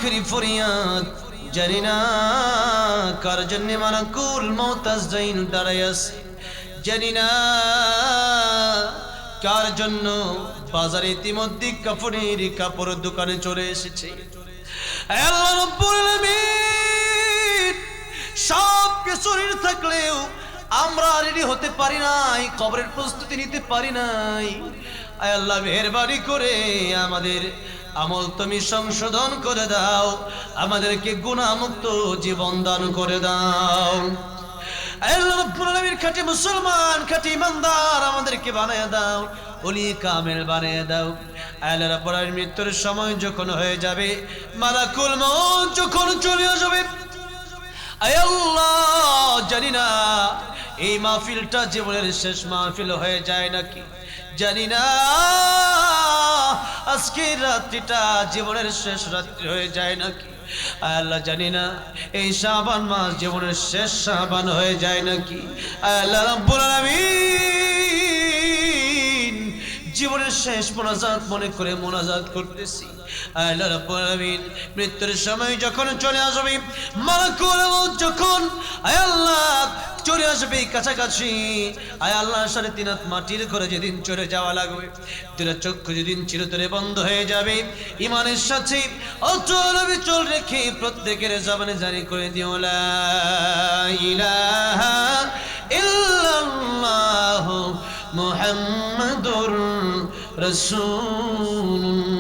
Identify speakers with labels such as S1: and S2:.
S1: আখরি ফরিয়াদ, জানি না কার জন্য মালাকুল মউত আজরাইল দাঁড়ায় আছে, জানি না কার জন্য বাজারে ইতিমধ্যে কাপড়ের কাপড় দোকানে চলে এসেছে। আল্লাহ রাব্বুল আলামিন সব কিছু থাকলেও আমরা রেডি হতে পারি নাই, কবরের প্রস্তুতি নিতে পারি নাই। আয় আল্লাহ মেহেরবানি করে আমাদের আমল তুমি সংশোধন করে দাও, আমাদেরকে গুনাহমুক্ত জীবন দান করে দাও। আল্লাহ রাব্বুল আলামিন খাঁটি মুসলমান, খাঁটি ইমানদার আমাদেরকে বানায় দাও, ওলি কামেল বানায় দাও। আল্লাহ রাব্বুল আলামিন মৃত্যুর সময় যখন হয়ে যাবে, মালাকুল মউত যখন চলে আসবে, আয় আল্লাহ জানি না এই মাহফিলটা জীবনের শেষ মাহফিল হয়ে যায় নাকি, জানি না আজকের রাত্রিটা জীবনের শেষ রাত্রি হয়ে যায় নাকি, আল্লাহ জানি না এই শাবান মাস জীবনের শেষ শাবান হয়ে যায় নাকি। আল্লাহ রাব্বুল আলামিন জীবনের শেষ মোনাজাত মনে করে মোনাজাত করতেছি। আল্লাহ রাব্বুল আলামিন মৃত্যুর সময় যখন চলে আসবে, মালাকুল মউত যখন আয় আল্লাহ চলে আসবে কাছাকাছি, আয় আল্লাহ 3.5 হাত মাটির ঘরে যেদিন চলে যাওয়া লাগবে, দুটো চক্ষু যেদিন চিরতরে বন্ধ হয়ে যাবে, ইমানের সাথে অচল বিচল রেখে প্রত্যেকের জবানে জারি করে দিও লা ইলাহা ইল্লাল্লাহু মুহাম্মাদুর রাসূলুল্লাহ।